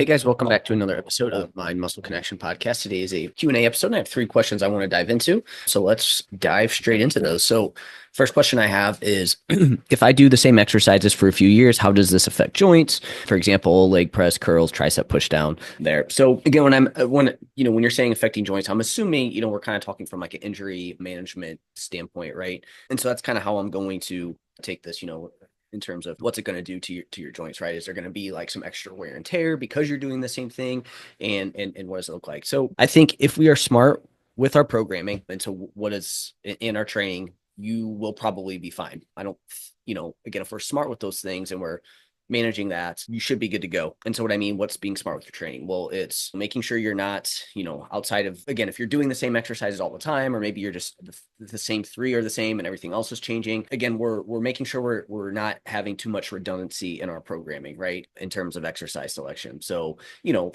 Hey guys, welcome back to another episode of Mind Muscle Connection podcast. Today is a Q&A episode, and I have three questions I want to dive into. So let's dive straight into those. So first question I have is, if I do the same exercises for a few years, how does this affect joints? For example, leg press, curls, tricep push down there. So again, when you're saying affecting joints, I'm assuming, we're kind of talking from like an injury management standpoint, right? And so that's kind of how I'm going to take this, in terms of what's it going to do to your joints, right? Is there going to be like some extra wear and tear because you're doing the same thing? And what does it look like? So I think if we are smart with our programming and so what is in our training, you will probably be fine. I don't, again, if we're smart with those things and we're managing that, you should be good to go. And so what I mean, what's being smart with your training? Well, it's making sure you're not, outside of, again, if you're doing the same exercises all the time, or maybe you're just the same three are the same and everything else is changing. Again, we're making sure we're not having too much redundancy in our programming, right? In terms of exercise selection. So,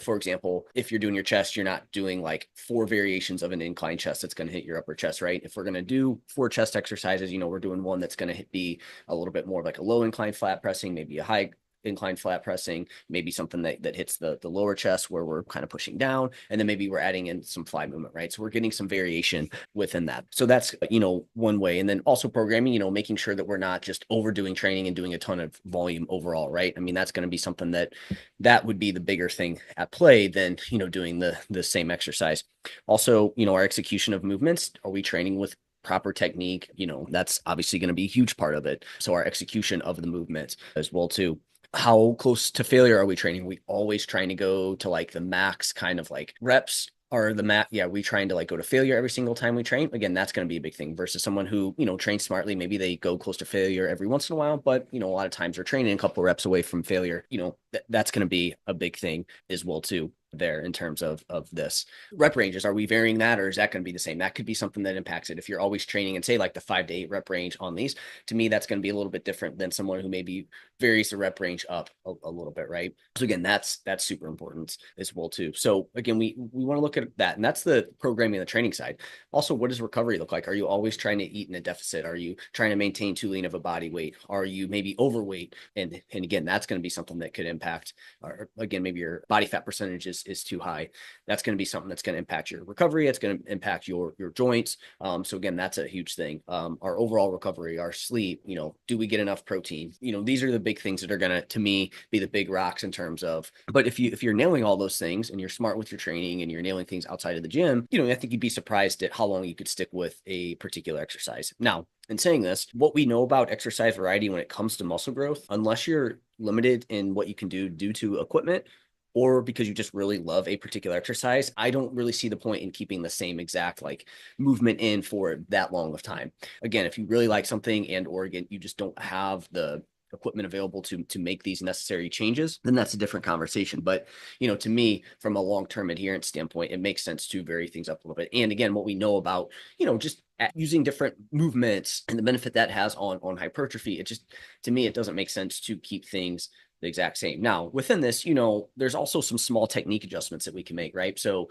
for example, if you're doing your chest, you're not doing like 4 variations of an incline chest that's going to hit your upper chest, right? If we're going to do 4 chest exercises, we're doing one that's going to be a little bit more like a low incline flat pressing, maybe a high incline flat pressing, maybe something that hits the lower chest where we're kind of pushing down, and then maybe we're adding in some fly movement, right? So we're getting some variation within that. So that's one way. And then also programming, making sure that we're not just overdoing training and doing a ton of volume overall, right? I mean, that's going to be something that would be the bigger thing at play than doing the same exercise. Also, our execution of movements. Are we training with proper technique? That's obviously going to be a huge part of it. So our execution of the movements as well too. How close to failure are we training? Are we always trying to go to like the max kind of like reps or the max? Yeah, we trying to like go to failure every single time we train. Again, that's going to be a big thing versus someone who, trains smartly. Maybe they go close to failure every once in a while, but a lot of times they're training a couple of reps away from failure. That's going to be a big thing as well too there in terms of this. Rep ranges, are we varying that, or is that going to be the same? That could be something that impacts it. If you're always training and say like the 5 to 8 rep range on these, to me that's going to be a little bit different than someone who maybe varies the rep range up a little bit, right? So again, that's super important as well too. So again, we want to look at that, and that's the programming and the training side. Also, what does recovery look like? Are you always trying to eat in a deficit? Are you trying to maintain too lean of a body weight? Are you maybe overweight? And again, that's going to be something that could impact, or again, maybe your body fat percentage is too high. That's going to be something that's going to impact your recovery. It's going to impact your joints. So again, that's a huge thing. Our overall recovery, our sleep, do we get enough protein? These are the big things that are going to me, be the big rocks in terms of, but if you're nailing all those things and you're smart with your training and you're nailing things outside of the gym, I think you'd be surprised at how long you could stick with a particular exercise. Now, in saying this, what we know about exercise variety when it comes to muscle growth, unless you're limited in what you can do due to equipment, or because you just really love a particular exercise, I don't really see the point in keeping the same exact like movement in for that long of time. Again, if you really like something and or again, you just don't have the equipment available to make these necessary changes, then that's a different conversation. But to me, from a long-term adherence standpoint, it makes sense to vary things up a little bit. And again, what we know about just using different movements and the benefit that has on hypertrophy, it just, to me, it doesn't make sense to keep things the exact same. Now, within this, there's also some small technique adjustments that we can make, right? So,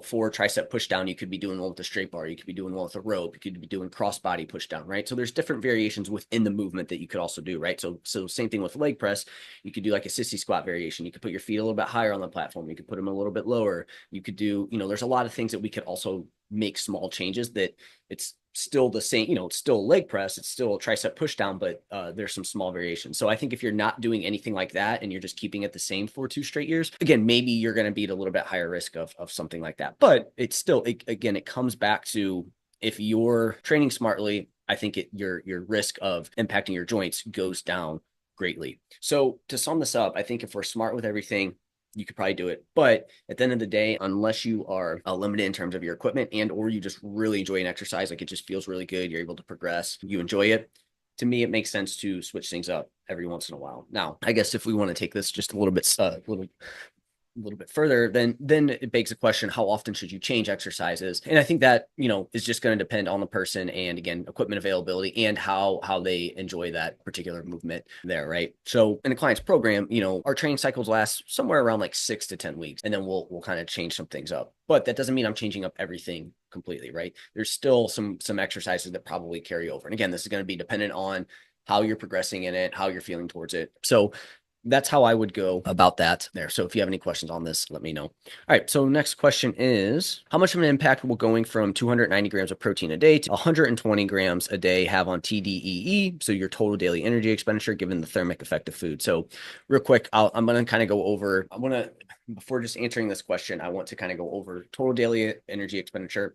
for tricep push down, you could be doing one with a straight bar, you could be doing one with a rope, you could be doing cross-body push down, right? So there's different variations within the movement that you could also do, right? So same thing with leg press, you could do like a sissy squat variation. You could put your feet a little bit higher on the platform. You could put them a little bit lower. You could do, there's a lot of things that we could also make small changes that it's still the same, it's still leg press, it's still a tricep push down, but there's some small variations. So I think if you're not doing anything like that and you're just keeping it the same for 2 straight years, again, maybe you're going to be at a little bit higher risk of something like that. But it's still, again, it comes back to, if you're training smartly, I think your risk of impacting your joints goes down greatly. So to sum this up, I think if we're smart with everything, you could probably do it. But at the end of the day, unless you are limited in terms of your equipment and or you just really enjoy an exercise, like it just feels really good, you're able to progress, you enjoy it, to me, it makes sense to switch things up every once in a while. Now, I guess if we want to take this just a little bit further, then it begs the question, how often should you change exercises? And I think that, is just going to depend on the person and again, equipment availability and how they enjoy that particular movement there, right? So in a client's program, our training cycles last somewhere around like 6 to 10 weeks, and then we'll kind of change some things up. But that doesn't mean I'm changing up everything completely, right? There's still some exercises that probably carry over. And again, this is going to be dependent on how you're progressing in it, how you're feeling towards it. So that's how I would go about that there. So if you have any questions on this, let me know. All right. So next question is, how much of an impact will going from 290 grams of protein a day to 120 grams a day have on TDEE? So your total daily energy expenditure given the thermic effect of food. So real quick, I'm going to kind of go over, before just answering this question, I want to kind of go over total daily energy expenditure,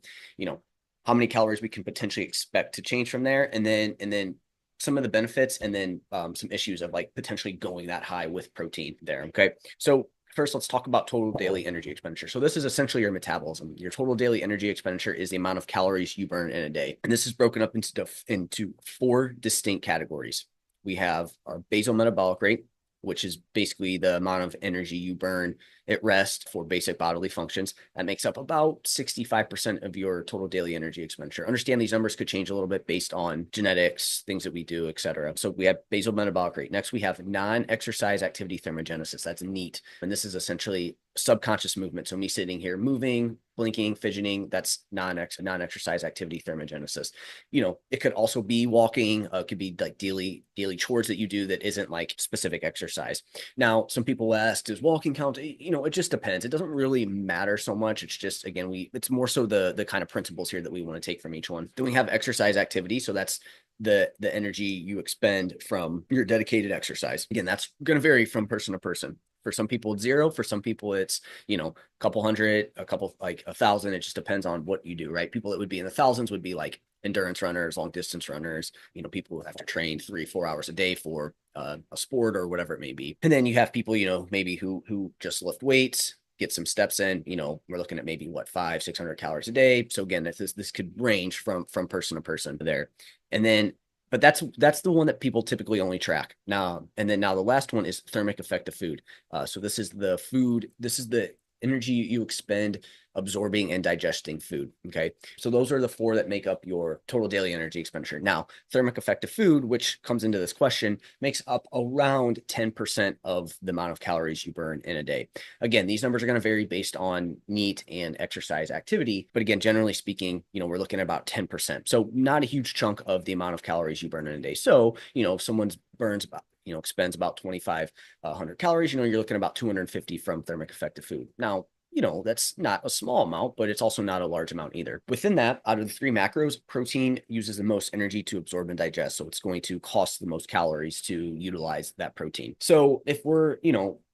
how many calories we can potentially expect to change from there. And then some of the benefits, and then some issues of like potentially going that high with protein there. Okay. So first, let's talk about total daily energy expenditure. So this is essentially your metabolism. Your total daily energy expenditure is the amount of calories you burn in a day. And this is broken up into four distinct categories. We have our basal metabolic rate, which is basically the amount of energy you burn at rest for basic bodily functions. That makes up about 65% of your total daily energy expenditure. Understand these numbers could change a little bit based on genetics, things that we do, et cetera. So we have basal metabolic rate. Next, we have non-exercise activity thermogenesis. That's NEAT. And this is essentially subconscious movement. So me sitting here moving, blinking, fidgeting, that's non-exercise activity thermogenesis. It could also be walking, it could be like daily chores that you do that isn't like specific exercise. Now, some people ask, does walking count? It just depends. It doesn't really matter so much. It's just, again, it's more so the kind of principles here that we want to take from each one. Then we have exercise activity. So that's the energy you expend from your dedicated exercise. Again, that's going to vary from person to person. For some people, it's zero. For some people, it's, a couple hundred, like 1,000. It just depends on what you do, right? People that would be in the thousands would be like endurance runners, long distance runners, people who have to train 3-4 hours a day for a sport or whatever it may be. And then you have people, maybe who just lift weights, get some steps in, we're looking at maybe 500-600 calories a day. So again, this could range from person to person there. And then, but that's the one that people typically only track now. And then now the last one is thermic effect of food. So this is the energy you expend absorbing and digesting food. Okay. So those are the four that make up your total daily energy expenditure. Now, thermic effect of food, which comes into this question, makes up around 10% of the amount of calories you burn in a day. Again, these numbers are going to vary based on NEAT and exercise activity. But again, generally speaking, we're looking at about 10%. So not a huge chunk of the amount of calories you burn in a day. So, if someone's burns about, expends about 2,500 calories, you're looking at about 250 from thermic effect of food. Now, that's not a small amount, but it's also not a large amount either. Within that, out of the three macros, protein uses the most energy to absorb and digest. So it's going to cost the most calories to utilize that protein. So if we're,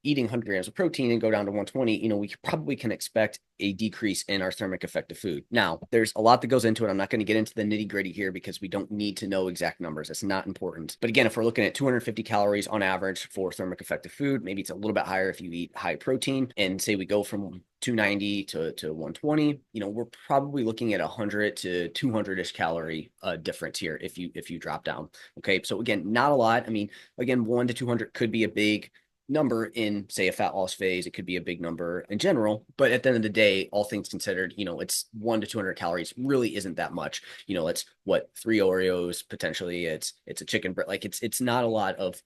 eating 100 grams of protein and go down to 120, we probably can expect a decrease in our thermic effect of food. Now, there's a lot that goes into it. I'm not going to get into the nitty gritty here because we don't need to know exact numbers. It's not important. But again, if we're looking at 250 calories on average for thermic effect of food, maybe it's a little bit higher if you eat high protein, and say we go from 290 to 120, we're probably looking at 100 to 200-ish calorie difference here if you drop down. Okay. So again, not a lot. I mean, again, 1 to 200 could be a big number in, say, a fat loss phase. It could be a big number in general, but at the end of the day, all things considered, it's 1 to 200 calories really isn't that much. It's what, 3 Oreos potentially. It's a chicken breast. Like it's not a lot of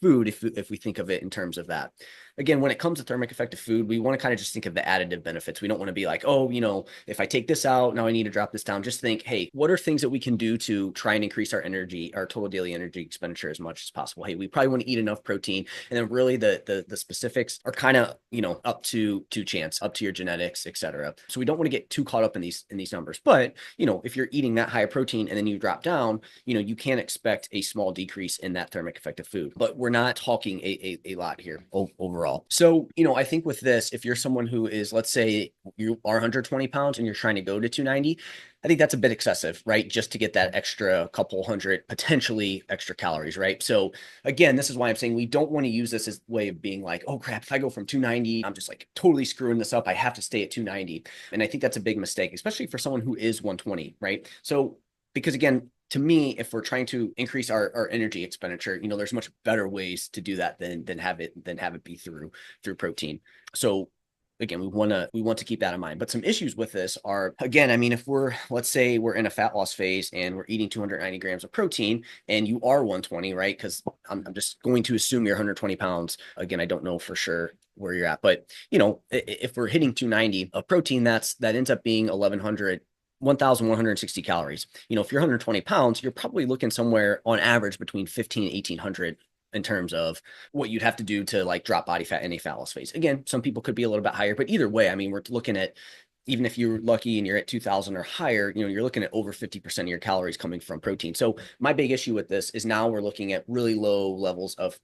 food if we think of it in terms of that. Again, when it comes to thermic effect of food, we want to kind of just think of the additive benefits. We don't want to be like, oh, if I take this out, now I need to drop this down. Just think, hey, what are things that we can do to try and increase our total daily energy expenditure as much as possible? Hey, we probably want to eat enough protein. And then really the specifics are kind of, up to chance, up to your genetics, et cetera. So we don't want to get too caught up in these numbers. But, if you're eating that high protein and then you drop down, you can expect a small decrease in that thermic effect of food. But we're not talking a lot here overall. So, I think with this, if you're someone who is, let's say you are 120 pounds and you're trying to go to 290, I think that's a bit excessive, right? Just to get that extra couple hundred, potentially extra calories, right? So again, this is why I'm saying we don't want to use this as a way of being like, oh crap, if I go from 290, I'm just like totally screwing this up. I have to stay at 290. And I think that's a big mistake, especially for someone who is 120, right? So, because again, to me, if we're trying to increase our energy expenditure, there's much better ways to do that than have it be through protein. So again, we want to keep that in mind. But some issues with this are, again, I mean, if let's say we're in a fat loss phase and we're eating 290 grams of protein and you are 120, right? Because I'm just going to assume you're 120 pounds. Again, I don't know for sure where you're at, but if we're hitting 290 of protein, that ends up being 1,160 calories. If you're 120 pounds, you're probably looking somewhere on average between 1,500 and 1,800 in terms of what you'd have to do to like drop body fat in a fat loss phase. Again, some people could be a little bit higher, but either way, I mean, we're looking at, even if you're lucky and you're at 2000 or higher, you're looking at over 50% of your calories coming from protein. So my big issue with this is now we're looking at really low levels of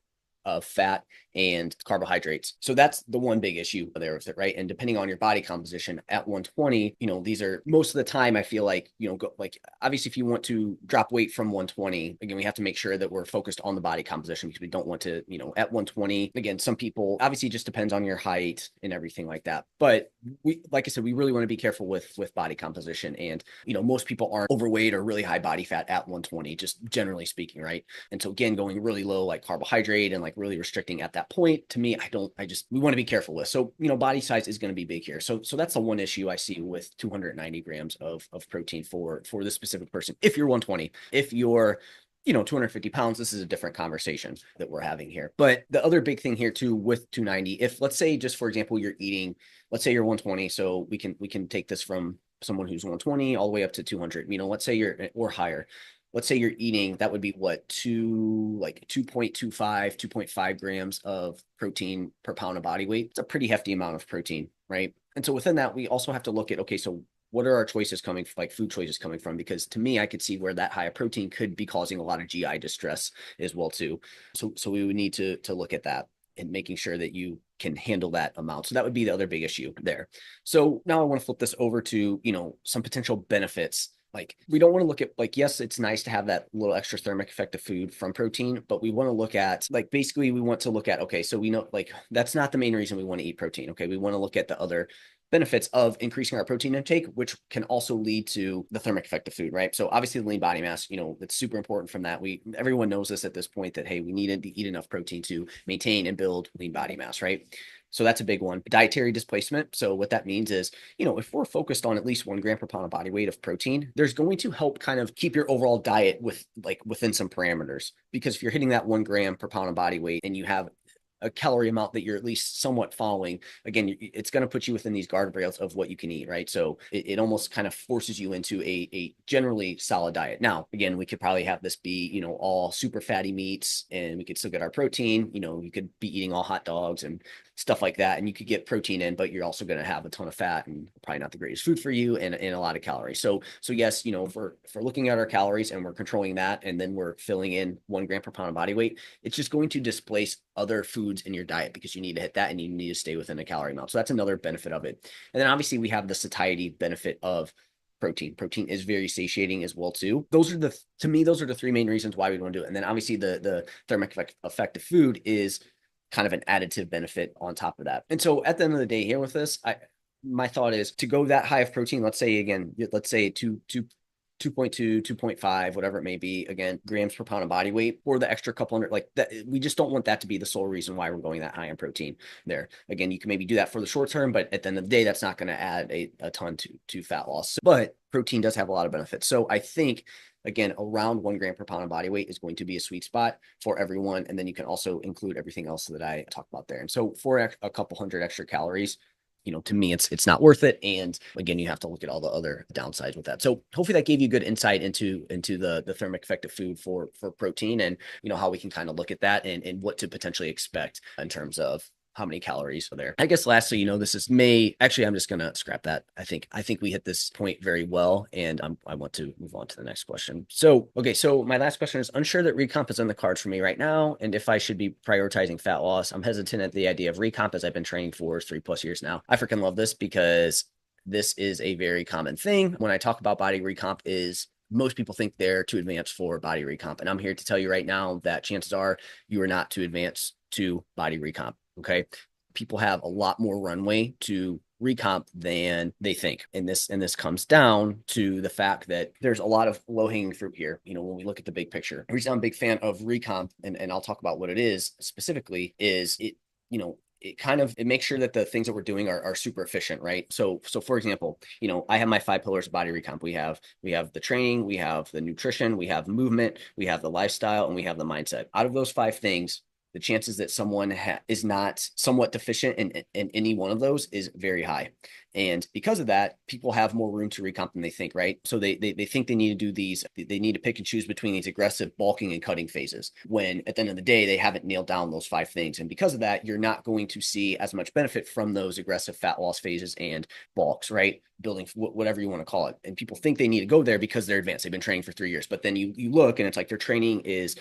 fat and carbohydrates. So that's the one big issue there with it, right? And depending on your body composition at 120, these are most of the time I feel like, like obviously if you want to drop weight from 120, again, we have to make sure that we're focused on the body composition because we don't want to, at 120, again, some people, obviously it just depends on your height and everything like that. But like I said, we really want to be careful with body composition. And, most people aren't overweight or really high body fat at 120, just generally speaking, right? And so again, going really low, like carbohydrate and like really restricting at that point, to me, we want to be careful with. So, body size is going to be big here. So that's the one issue I see with 290 grams of protein for this specific person. If you're 120, if you're 250 pounds, this is a different conversation that we're having here. But the other big thing here too with 290, if let's say just for example, you're eating, let's say you're 120. So we can take this from someone who's 120 all the way up to 200, let's say or higher. Let's say you're eating, that would be what, 2.25, 2.5 grams of protein per pound of body weight. It's a pretty hefty amount of protein, right? And so within that, we also have to look at, okay, so what are our choices coming, like food choices coming from? Because to me, I could see where that high of protein could be causing a lot of GI distress as well too. So we would need to look at that and making sure that you can handle that amount. So that would be the other big issue there. So now I want to flip this over to, some potential benefits. Like we don't want to look at like, yes, it's nice to have that little extra thermic effect of food from protein, but we want to look at like, basically we want to look at, okay, so we know like, that's not the main reason we want to eat protein. Okay. We want to look at the other benefits of increasing our protein intake, which can also lead to the thermic effect of food, right? So obviously the lean body mass, it's super important from that. Everyone knows this at this point that, hey, we need to eat enough protein to maintain and build lean body mass, right? So that's a big one. Dietary displacement. So what that means is, if we're focused on at least 1 gram per pound of body weight of protein, there's going to help kind of keep your overall diet within some parameters. Because if you're hitting that 1 gram per pound of body weight and you have a calorie amount that you're at least somewhat following, again, it's going to put you within these guardrails of what you can eat, right? So it almost kind of forces you into a generally solid diet. Now, again, we could probably have this be, all super fatty meats and we could still get our protein. You could be eating all hot dogs and stuff like that. And you could get protein in, but you're also going to have a ton of fat and probably not the greatest food for you and a lot of calories. So yes, if we're looking at our calories and we're controlling that, and then we're filling in 1 gram per pound of body weight, it's just going to displace other foods in your diet because you need to hit that and you need to stay within a calorie amount. So that's another benefit of it. And then obviously we have the satiety benefit of protein. Protein is very satiating as well too. To me, those are the 3 main reasons why we want to do it. And then obviously the thermic effect of food is kind of an additive benefit on top of that. And so at the end of the day here with this, my thought is to go that high of protein, let's say 2.2, 2.5, whatever it may be, again, grams per pound of body weight, or the extra couple hundred, like that. We just don't want that to be the sole reason why we're going that high in protein there. Again, you can maybe do that for the short term, but at the end of the day, that's not going to add a ton to fat loss. But protein does have a lot of benefits. So I think, again, around 1 gram per pound of body weight is going to be a sweet spot for everyone. And then you can also include everything else that I talked about there. And so for a couple hundred extra calories, to me, it's not worth it. And again, you have to look at all the other downsides with that. So hopefully that gave you good insight into the thermic effect of food for protein and, how we can kind of look at that and what to potentially expect in terms of how many calories are there. I guess lastly, this is actually, I'm just going to scrap that. I think we hit this point very well, and I want to move on to the next question. So, okay. So my last question is unsure that recomp is on the cards for me right now. And if I should be prioritizing fat loss, I'm hesitant at the idea of recomp as I've been training for 3+ years now. I freaking love this because this is a very common thing. When I talk about body recomp is most people think they're too advanced for body recomp. And I'm here to tell you right now that chances are you are not too advanced to body recomp. Okay. People have a lot more runway to recomp than they think. And this comes down to the fact that there's a lot of low hanging fruit here. When we look at the big picture, the reason I'm a big fan of recomp, and I'll talk about what it is specifically, is it makes sure that the things that we're doing are super efficient, right? So for example, I have my 5 pillars of body recomp. We have the training, we have the nutrition, we have movement, we have the lifestyle, and we have the mindset. Out of those 5 things, the chances that someone is not somewhat deficient in any one of those is very high. And because of that, people have more room to recomp than they think, right? So they think they need to do these, they need to pick and choose between these aggressive bulking and cutting phases, when at the end of the day, they haven't nailed down those 5 things. And because of that, you're not going to see as much benefit from those aggressive fat loss phases and bulks, right? Building, whatever you want to call it. And people think they need to go there because they're advanced. They've been training for 3 years. But then you look and it's like their training is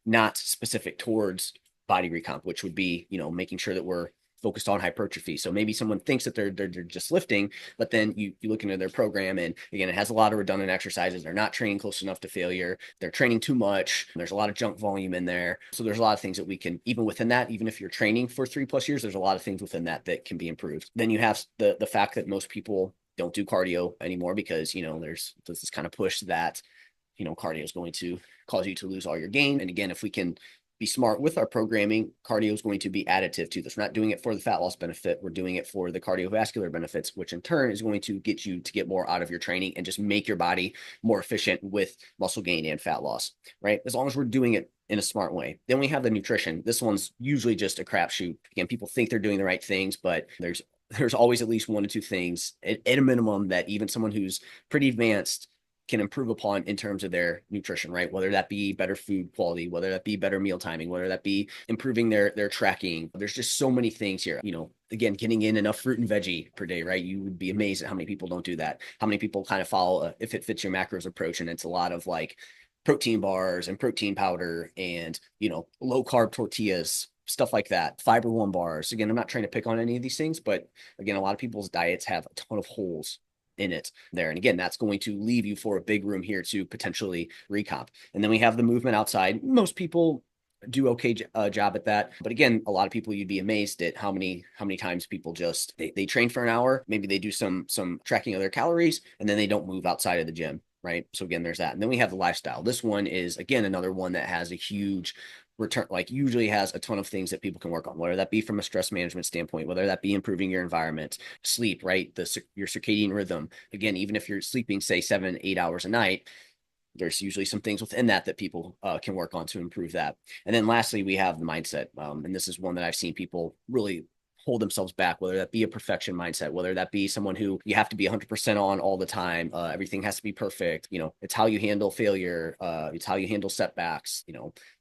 not specific towards body recomp, which would be, making sure that we're focused on hypertrophy. So maybe someone thinks that they're just lifting, but then you look into their program, and again, it has a lot of redundant exercises. They're not training close enough to failure. They're training too much. There's a lot of junk volume in there. So there's a lot of things that we can, even within that, even if you're training for 3+ years, there's a lot of things within that can be improved. Then you have the fact that most people don't do cardio anymore because, there's this kind of push that, cardio is going to cause you to lose all your gain. And again, if we can be smart with our programming, cardio is going to be additive to this. We're not doing it for the fat loss benefit. We're doing it for the cardiovascular benefits, which in turn is going to get you to get more out of your training and just make your body more efficient with muscle gain and fat loss, right? As long as we're doing it in a smart way. Then we have the nutrition. This one's usually just a crapshoot. Again, people think they're doing the right things, but there's always at least 1 to 2 things at a minimum that even someone who's pretty advanced can improve upon in terms of their nutrition, right? Whether that be better food quality, whether that be better meal timing, whether that be improving their tracking. There's just so many things here. Again, getting in enough fruit and veggie per day, right? You would be amazed at how many people don't do that. How many people kind of follow if it fits your macros approach, and it's a lot of like protein bars and protein powder and, low carb tortillas, stuff like that. Fiber One bars. Again, I'm not trying to pick on any of these things, but again, a lot of people's diets have a ton of holes in it there. And again, that's going to leave you for a big room here to potentially recomp. And then we have the movement outside. Most people do okay job at that. But again, a lot of people, you'd be amazed at how many times people just, they train for an hour. Maybe they do some tracking of their calories, and then they don't move outside of the gym. Right. So again, there's that. And then we have the lifestyle. This one is, again, another one that has a huge return, like usually has a ton of things that people can work on, whether that be from a stress management standpoint, whether that be improving your environment, sleep, right? Your circadian rhythm. Again, even if you're sleeping, say 7-8 hours a night, there's usually some things within that people can work on to improve that. And then lastly, we have the mindset. And this is one that I've seen people really hold themselves back, whether that be a perfection mindset, whether that be someone who you have to be 100% on all the time. Everything has to be perfect. It's how you handle failure. It's how you handle setbacks,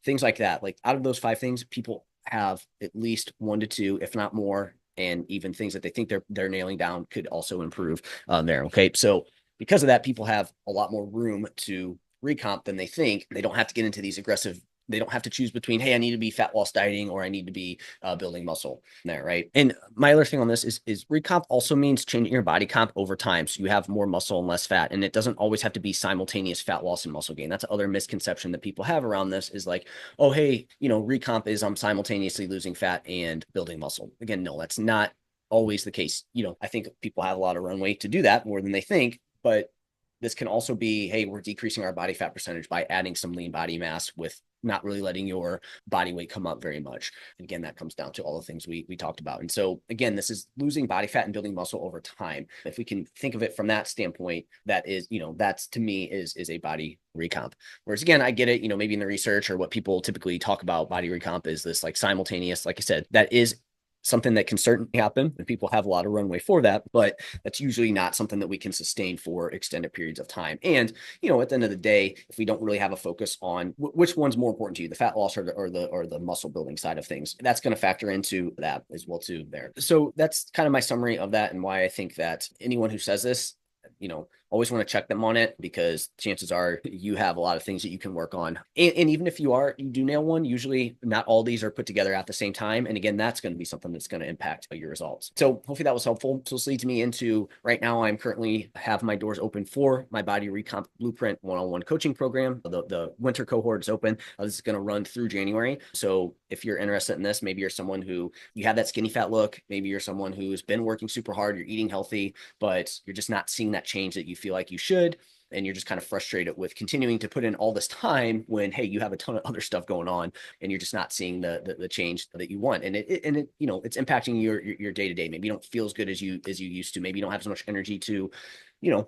things like that. Like out of those 5 things, people have at least 1 to 2, if not more. And even things that they think they're nailing down could also improve there. Okay. So because of that, people have a lot more room to recomp than they think. They don't have to get into these aggressive, they don't have to choose between, hey, I need to be fat loss dieting or I need to be building muscle there, right? And my other thing on this is recomp also means changing your body comp over time. So you have more muscle and less fat. And it doesn't always have to be simultaneous fat loss and muscle gain. That's another misconception that people have around this is like, oh, hey, recomp is I'm simultaneously losing fat and building muscle. Again, no, that's not always the case. I think people have a lot of runway to do that more than they think, but this can also be, hey, we're decreasing our body fat percentage by adding some lean body mass with not really letting your body weight come up very much. And again, that comes down to all the things we talked about. And so again, this is losing body fat and building muscle over time. If we can think of it from that standpoint, that is, that's to me is a body recomp. Whereas again, I get it, maybe in the research or what people typically talk about body recomp is this like simultaneous, like I said, that is something that can certainly happen and people have a lot of runway for that, but that's usually not something that we can sustain for extended periods of time. And, at the end of the day, if we don't really have a focus on which one's more important to you, the fat loss or the muscle building side of things, that's going to factor into that as well too there. So that's kind of my summary of that and why I think that anyone who says this, always want to check them on it because chances are you have a lot of things that you can work on. And even if you do nail one, usually not all these are put together at the same time. And again, that's going to be something that's going to impact your results. So hopefully that was helpful. So this leads me into right now, I'm currently have my doors open for my Body Recomp Blueprint one-on-one coaching program. The winter cohort is open. This is going to run through January. So if you're interested in this, maybe you're someone who you have that skinny fat look. Maybe you're someone who's been working super hard. You're eating healthy, but you're just not seeing that change that you feel like you should. And you're just kind of frustrated with continuing to put in all this time when, hey, you have a ton of other stuff going on and you're just not seeing the change that you want. And it's impacting your day to day. Maybe you don't feel as good as you used to. Maybe you don't have as much energy to,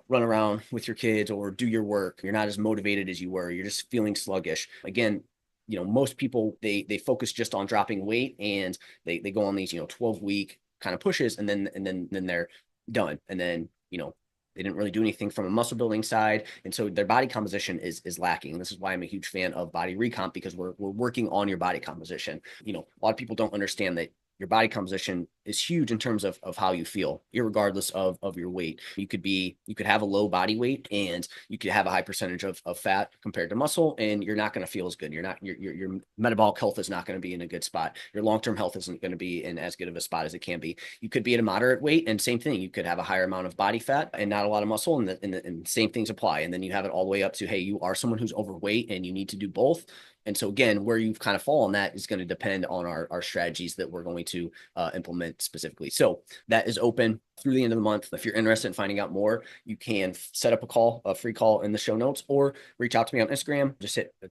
run around with your kids or do your work. You're not as motivated as you were. You're just feeling sluggish. Again, most people, they focus just on dropping weight, and they go on these, 12-week kind of pushes, and then they're done. And then, they didn't really do anything from a muscle building side. And so their body composition is lacking. And this is why I'm a huge fan of body recomp, because we're working on your body composition. A lot of people don't understand that your body composition is huge in terms of how you feel, irregardless of your weight. You could have a low body weight, and you could have a high percentage of fat compared to muscle, and you're not going to feel as good. Your metabolic health is not going to be in a good spot. Your long-term health isn't going to be in as good of a spot as it can be. You could be at a moderate weight, and same thing. You could have a higher amount of body fat and not a lot of muscle, and same things apply. And then you have it all the way up to, hey, you are someone who's overweight and you need to do both. And so again, where you've kind of fall on that is going to depend on our strategies that we're going to implement specifically. So that is open through the end of the month. If you're interested in finding out more, you can set up a free call in the show notes, or reach out to me on Instagram.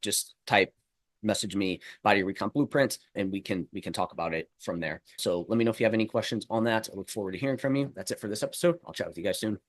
Just message me Body Recomp Blueprint, and we can talk about it from there. So let me know if you have any questions on that. I look forward to hearing from you. That's it for this episode. I'll chat with you guys soon.